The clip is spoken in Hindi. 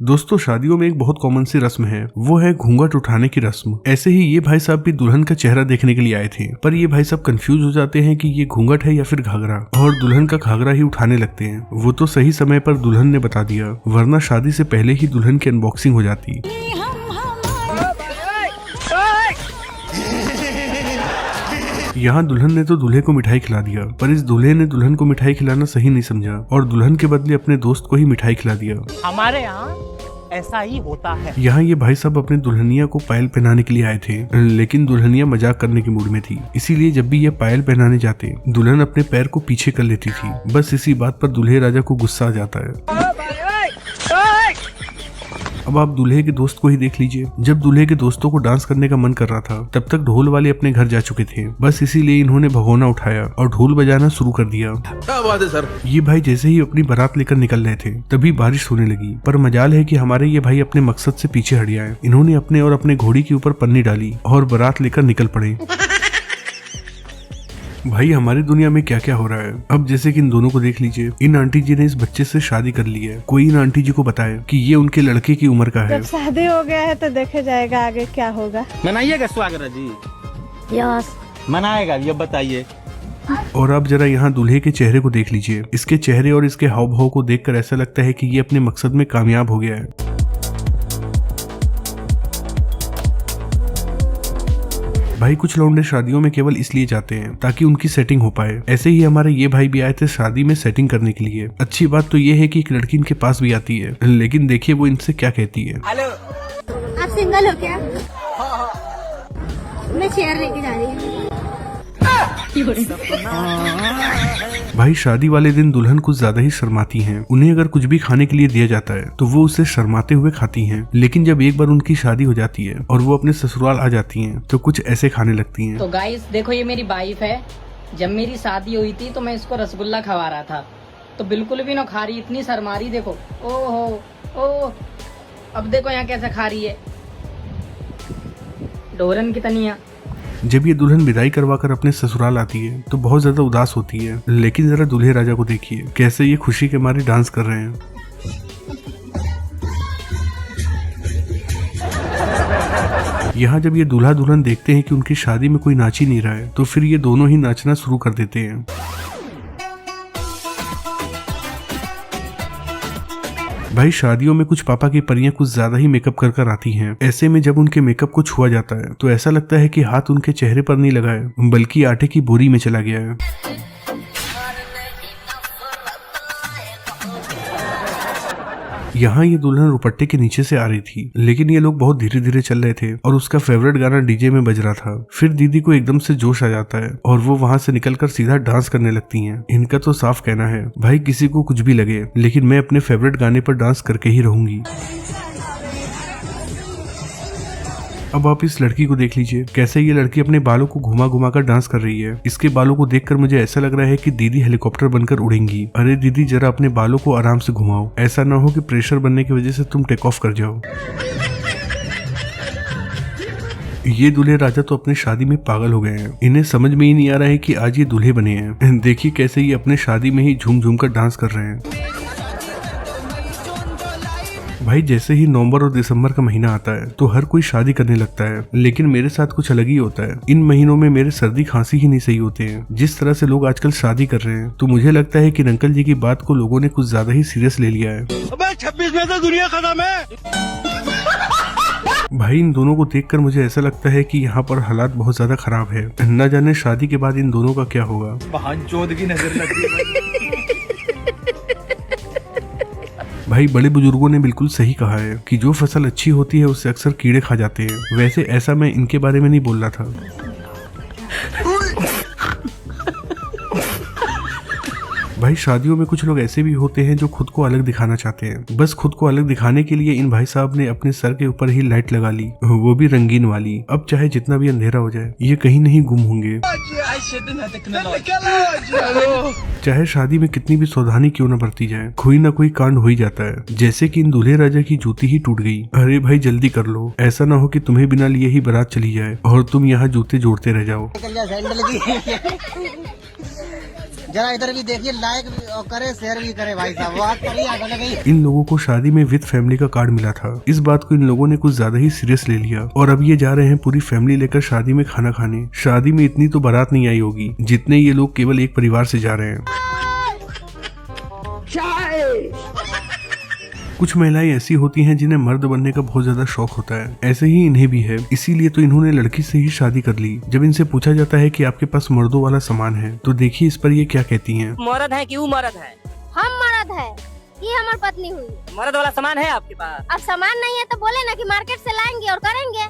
दोस्तों, शादियों में एक बहुत कॉमन सी रस्म है, वो है घूंघट उठाने की रस्म। ऐसे ही ये भाई साहब भी दुल्हन का चेहरा देखने के लिए आए थे, पर ये भाई साहब कंफ्यूज हो जाते हैं कि ये घूंघट है या फिर घाघरा, और दुल्हन का घाघरा ही उठाने लगते हैं। वो तो सही समय पर दुल्हन ने बता दिया, वरना शादी से पहले ही दुल्हन की अनबॉक्सिंग हो जाती। यहाँ दुल्हन ने तो दूल्हे को मिठाई खिला दिया, पर इस दूल्हे ने दुल्हन को मिठाई खिलाना सही नहीं समझा और दुल्हन के बदले अपने दोस्त को ही मिठाई खिला दिया। हमारे यहाँ ऐसा ही होता है। यहाँ ये भाई साहब अपने दुल्हनिया को पायल पहनाने के लिए आए थे, लेकिन दुल्हनिया मजाक करने के मूड में थी, इसीलिए जब भी ये पायल पहनाने जाते दुल्हन अपने पैर को पीछे कर लेती थी। बस इसी बात पर दूल्हे राजा को गुस्सा आ जाता है। अब आप दूल्हे के दोस्त को ही देख लीजिए, जब दूल्हे के दोस्तों को डांस करने का मन कर रहा था तब तक ढोल वाले अपने घर जा चुके थे। बस इसीलिए इन्होंने भगोना उठाया और ढोल बजाना शुरू कर दिया। क्या बात है सर। ये भाई जैसे ही अपनी बारात लेकर निकल रहे थे तभी बारिश होने लगी, पर मजाल है कि हमारे ये भाई अपने मकसद से पीछे हट गए। इन्होंने अपने और अपने घोड़ी के ऊपर पन्नी डाली और बारात लेकर निकल पड़े। भाई हमारी दुनिया में क्या क्या हो रहा है। अब जैसे कि इन दोनों को देख लीजिए, इन आंटी जी ने इस बच्चे से शादी कर ली है। कोई इन आंटी जी को बताए कि ये उनके लड़के की उम्र का है। जब शादी हो गया है तो देखा जाएगा आगे क्या होगा। मनाइएगा स्वागत जी। यस मनाएगा, ये बताइए। और अब जरा यहाँ दूल्हे के चेहरे को देख लीजिए। इसके चेहरे और इसके हाव भाव को देखकर ऐसा लगता है कि ये अपने मकसद में कामयाब हो गया है। भाई कुछ लौंडे शादियों में केवल इसलिए जाते हैं ताकि उनकी सेटिंग हो पाए। ऐसे ही हमारे ये भाई भी आए थे शादी में सेटिंग करने के लिए। अच्छी बात तो ये है कि एक लड़की इनके पास भी आती है, लेकिन देखिए वो इनसे क्या कहती है। हेलो, आप सिंगल हो क्या? मैं चेयर लेके जा रही हूँ। भाई शादी वाले दिन दुल्हन कुछ ज्यादा ही शर्माती हैं। उन्हें अगर कुछ भी खाने के लिए दिया जाता है तो वो उसे शर्माते हुए खाती हैं, लेकिन जब एक बार उनकी शादी हो जाती है और वो अपने ससुराल आ जाती हैं तो कुछ ऐसे खाने लगती हैं। तो गाइस देखो, ये मेरी वाइफ है। जब मेरी शादी हुई थी तो मैं इसको रसगुल्ला खवा रहा था, तो बिल्कुल भी ना खा रही, इतनी शर्मा रही। देखो, ओहो, अब देखो यहाँ कैसे खा रही है, डोरन की तनिया। जब ये दुल्हन विदाई करवाकर अपने ससुराल आती है तो बहुत ज्यादा उदास होती है, लेकिन जरा दूल्हे राजा को देखिए कैसे ये खुशी के मारे डांस कर रहे हैं। यहाँ जब ये दूल्हा दुल्हन देखते हैं कि उनकी शादी में कोई नाच ही नहीं रहा है तो फिर ये दोनों ही नाचना शुरू कर देते हैं। भाई शादियों में कुछ पापा की परियां कुछ ज्यादा ही मेकअप कर कर आती हैं। ऐसे में जब उनके मेकअप को छुआ जाता है तो ऐसा लगता है कि हाथ उनके चेहरे पर नहीं लगा है, बल्कि आटे की बोरी में चला गया है। यहाँ ये दुल्हन रुपट्टे के नीचे से आ रही थी, लेकिन ये लोग बहुत धीरे धीरे चल रहे थे और उसका फेवरेट गाना डीजे में बज रहा था। फिर दीदी को एकदम से जोश आ जाता है और वो वहाँ से निकलकर सीधा डांस करने लगती हैं। इनका तो साफ कहना है, भाई किसी को कुछ भी लगे लेकिन मैं अपने फेवरेट गाने पर डांस करके ही रहूंगी। अब आप इस लड़की को देख लीजिए, कैसे ये लड़की अपने बालों को घुमा घुमा कर डांस कर रही है। इसके बालों को देखकर मुझे ऐसा लग रहा है कि दीदी हेलीकॉप्टर बनकर उड़ेंगी। अरे दीदी जरा अपने बालों को आराम से घुमाओ, ऐसा ना हो कि प्रेशर बनने की वजह से तुम टेक ऑफ कर जाओ। ये दूल्हे राजा तो अपने शादी में पागल हो गए हैं। इन्हें समझ में ही नहीं आ रहा है कि आज ये दूल्हे बने हैं। देखिए कैसे ये अपने शादी में ही झूम झूम कर डांस कर रहे हैं। भाई जैसे ही नवंबर और दिसंबर का महीना आता है तो हर कोई शादी करने लगता है, लेकिन मेरे साथ कुछ अलग ही होता है। इन महीनों में मेरे सर्दी खांसी ही नहीं सही होते हैं। जिस तरह से लोग आजकल शादी कर रहे हैं तो मुझे लगता है कि अंकल जी की बात को लोगों ने कुछ ज्यादा ही सीरियस ले लिया है। अबे 26 में तो दुनिया खत्म है। भाई इन दोनों को देखकर मुझे ऐसा लगता है कि यहाँ पर हालात बहुत ज्यादा खराब है। न जाने शादी के बाद इन दोनों का क्या होगा। बहन चोद की नजर लगी है। भाई बड़े बुजुर्गों ने बिल्कुल सही कहा है कि जो फसल अच्छी होती है उससे अक्सर कीड़े खा जाते हैं। वैसे ऐसा मैं इनके बारे में नहीं बोल रहा था। भाई शादियों में कुछ लोग ऐसे भी होते हैं जो खुद को अलग दिखाना चाहते हैं। बस खुद को अलग दिखाने के लिए इन भाई साहब ने अपने सर के ऊपर ही लाइट लगा ली, वो भी रंगीन वाली। अब चाहे जितना भी अंधेरा हो जाए ये कहीं नहीं गुम होंगे। चाहे शादी में कितनी भी सावधानी क्यों न बरती जाए, कोई ना कोई कांड हो ही जाता है। जैसे कि इन दूल्हे राजा की जूती ही टूट गई। अरे भाई जल्दी कर लो, ऐसा ना हो कि तुम्हें बिना लिए ही बारात चली जाए और तुम यहाँ जूते जोड़ते रह जाओ। जरा इधर भी देखिए, लाइक करे, शेयर भी करे भाई साहब। बात करिए आगे लगी। इन लोगों को शादी में विद फैमिली का कार्ड मिला था। इस बात को इन लोगों ने कुछ ज्यादा ही सीरियस ले लिया और अब ये जा रहे हैं पूरी फैमिली लेकर शादी में खाना खाने। शादी में इतनी तो बारात नहीं आई होगी जितने ये लोग केवल एक परिवार से जा रहे हैं। कुछ महिलाएं ऐसी होती हैं जिन्हें मर्द बनने का बहुत ज्यादा शौक होता है, ऐसे ही इन्हें भी है। इसीलिए तो इन्होंने लड़की से ही शादी कर ली। जब इनसे पूछा जाता है कि आपके पास मर्दों वाला सामान है तो देखिए इस पर ये क्या कहती हैं। मर्द है क्यों मर्द है? हम मर्द है, ये हमारी पत्नी हुई। मर्द वाला सामान है आपके पास? अब सामान नहीं है तो बोले ना कि मार्केट से लाएंगे और करेंगे।